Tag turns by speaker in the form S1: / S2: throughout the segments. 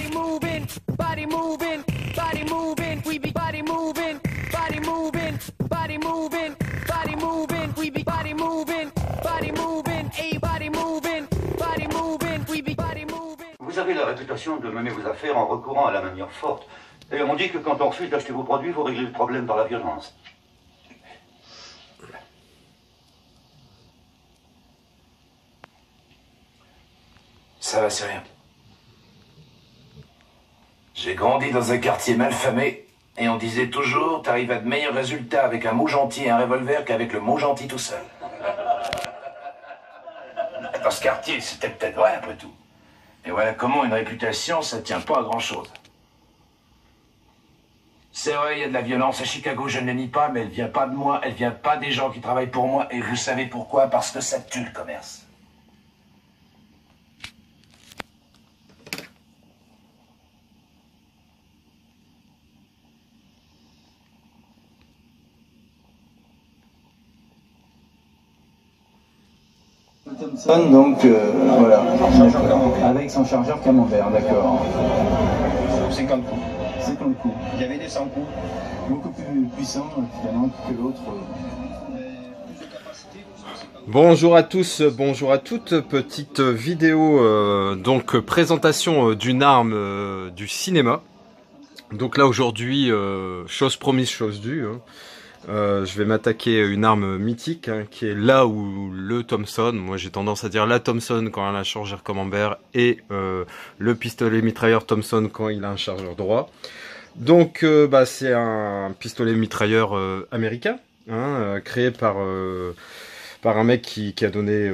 S1: body moving, body moving, body moving, we be body moving, body moving, body moving, body moving, we be body moving, body moving, a body moving, body moving, we be body moving.
S2: Vous avez la réputation de mener vos affaires en recourant à la manière forte. Et on dit que quand on refuse d'acheter vos produits, il faut régler le problème par la violence.
S3: Ça va, c'est rien. J'ai grandi dans un quartier malfamé, et on disait toujours, t'arrives à de meilleurs résultats avec un mot gentil et un revolver qu'avec le mot gentil tout seul. Dans ce quartier, c'était peut-être vrai après tout. Et voilà comment une réputation, ça tient pas à grand-chose. C'est vrai, il y a de la violence à Chicago, je ne le nie pas, mais elle vient pas de moi, elle vient pas des gens qui travaillent pour moi, et vous savez pourquoi? Parce que ça tue le commerce.
S4: Thompson, donc voilà, avec son chargeur camembert, d'accord.
S5: 50 coups.
S4: 50 coups.
S5: Il y avait des 100 coups.
S4: Beaucoup plus puissant finalement que l'autre.
S6: Bonjour à tous, bonjour à toutes, petite vidéo, donc présentation d'une arme du cinéma. Donc là aujourd'hui, chose promise, chose due, hein. Je vais m'attaquer à une arme mythique, hein, qui est là où le Thompson, moi j'ai tendance à dire la Thompson quand elle a un chargeur camembert et le pistolet mitrailleur Thompson quand il a un chargeur droit. Donc c'est un pistolet mitrailleur américain, hein, créé par un mec qui a donné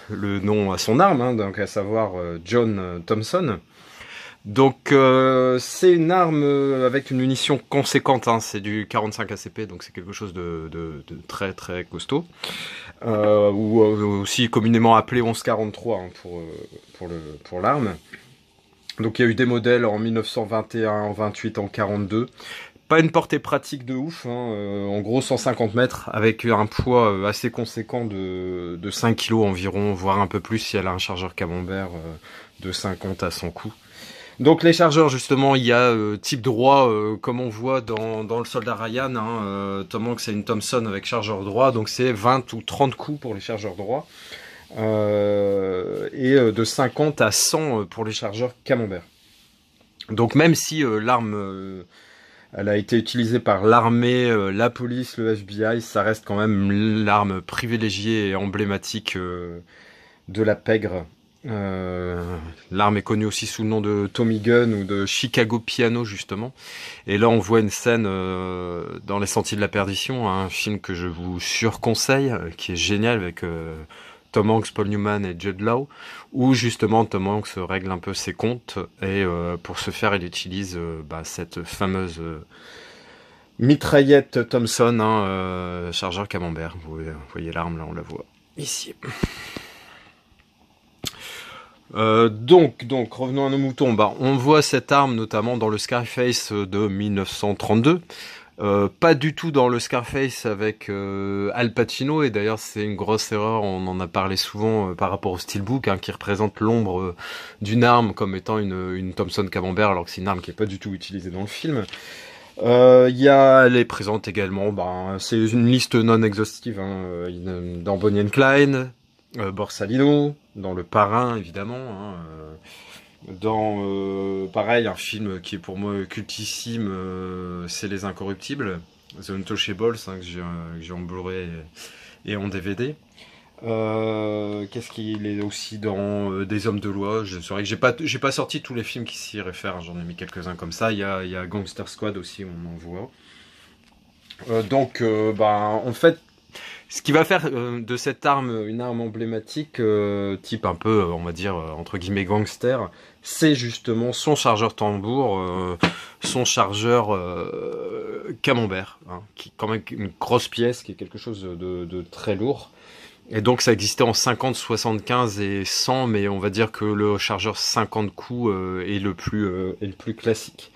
S6: le nom à son arme, hein, donc à savoir John Thompson. Donc c'est une arme avec une munition conséquente, hein, c'est du 45 ACP, donc c'est quelque chose de très très costaud, ou aussi communément appelé 1143, hein, pour l'arme. Donc il y a eu des modèles en 1921, en 28, en 42. Pas une portée pratique de ouf, hein, en gros 150 mètres, avec un poids assez conséquent de 5 kg environ, voire un peu plus si elle a un chargeur camembert de 50 à 100 coups. Donc les chargeurs, justement, il y a type droit, comme on voit dans le soldat Ryan, hein, Tom Hanks c'est une Thompson avec chargeur droit, donc c'est 20 ou 30 coups pour les chargeurs droits, et de 50 à 100 pour les chargeurs camembert. Donc même si l'arme, elle a été utilisée par l'armée, la police, le FBI, ça reste quand même l'arme privilégiée et emblématique de la pègre. L'arme est connue aussi sous le nom de Tommy Gun ou de Chicago Piano, justement. Et là on voit une scène dans Les Sentiers de la Perdition, un film que je vous surconseille, qui est génial, avec Tom Hanks, Paul Newman et Jude Law, où justement Tom Hanks règle un peu ses comptes, et pour ce faire il utilise cette fameuse mitraillette Thompson, hein, chargeur camembert. Vous voyez l'arme là, on la voit ici. Donc revenons à nos moutons. On voit cette arme notamment dans le Scarface de 1932, pas du tout dans le Scarface avec Al Pacino, et d'ailleurs c'est une grosse erreur, on en a parlé souvent par rapport au steelbook, hein, qui représente l'ombre d'une arme comme étant une Thompson camembert, alors que c'est une arme qui est pas du tout utilisée dans le film. Elle est présente également, c'est une liste non exhaustive, hein, dans Bonnie and Clyde, Borsalino, dans Le Parrain évidemment, hein, dans pareil un film qui est pour moi cultissime, c'est Les Incorruptibles, The Untouchables, hein, que j'ai en Blu-ray et en DVD. Qu'est-ce qu'il est aussi dans Des Hommes de Loi. C'est vrai que j'ai pas sorti tous les films qui s'y réfèrent, j'en ai mis quelques-uns comme ça. Il y a Gangster Squad aussi, on en voit. En fait, ce qui va faire de cette arme une arme emblématique, type un peu, on va dire, entre guillemets gangster, c'est justement son chargeur tambour, son chargeur camembert, hein, qui est quand même une grosse pièce, qui est quelque chose de très lourd. Et donc ça existait en 50, 75 et 100, mais on va dire que le chargeur 50 coups est le plus classique.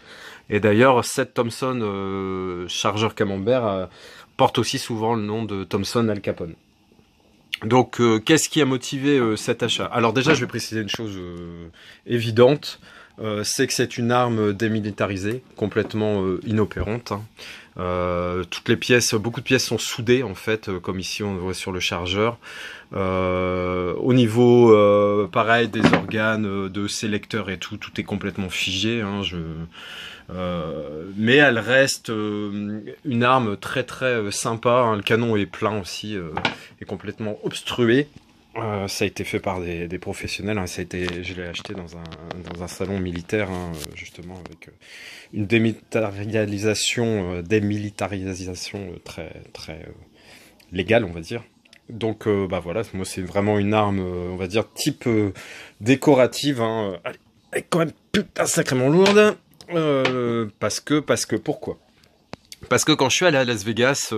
S6: Et d'ailleurs, cette Thompson chargeur camembert porte aussi souvent le nom de Thompson Al Capone. Donc, qu'est-ce qui a motivé cet achat? Alors déjà, je vais préciser une chose évidente. c'est que c'est une arme démilitarisée, complètement inopérante. Hein. Toutes les pièces, beaucoup de pièces sont soudées en fait, comme ici on voit sur le chargeur. Au niveau, pareil, des organes, de sélecteurs et tout, tout est complètement figé. Hein, mais elle reste une arme très très sympa. Hein, le canon est plein aussi, est complètement obstrué. Ça a été fait par des professionnels. Hein, je l'ai acheté dans un salon militaire, hein, justement avec une démilitarisation très très légale, on va dire. Donc bah voilà, moi c'est vraiment une arme, on va dire type décorative. Hein. Elle est quand même putain sacrément lourde. Pourquoi? Parce que quand je suis allé à Las Vegas,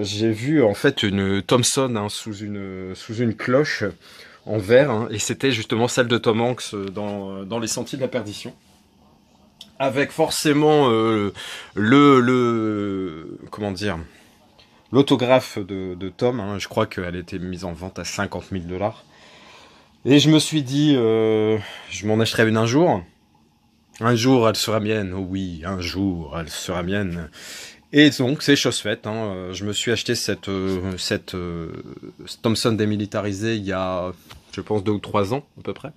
S6: j'ai vu en fait une Thompson, hein, sous une cloche en verre, hein, et c'était justement celle de Tom Hanks dans Les Sentiers de la Perdition, avec forcément comment dire, l'autographe de Tom. Hein, je crois qu'elle était mise en vente à 50 000 $. Et je me suis dit, je m'en achèterai une un jour. Un jour, elle sera mienne. Oh oui, un jour, elle sera mienne. Et donc, c'est chose faite. Hein. Je me suis acheté cette Thompson démilitarisée il y a, je pense, 2 ou 3 ans, à peu près.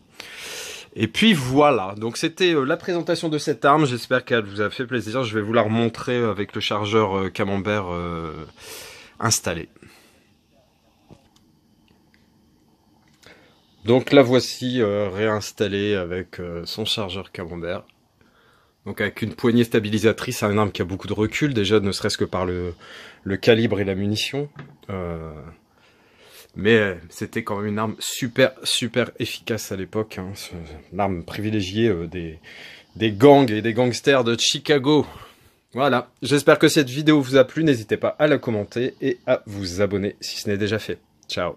S6: Et puis voilà. Donc, c'était la présentation de cette arme. J'espère qu'elle vous a fait plaisir. Je vais vous la remontrer avec le chargeur Camembert installé. Donc, la voici réinstallée avec son chargeur Camembert. Donc avec une poignée stabilisatrice, c'est une arme qui a beaucoup de recul, déjà ne serait-ce que par le calibre et la munition. Mais c'était quand même une arme super efficace à l'époque. Hein. L'arme privilégiée des gangs et des gangsters de Chicago. Voilà, j'espère que cette vidéo vous a plu, n'hésitez pas à la commenter et à vous abonner si ce n'est déjà fait. Ciao.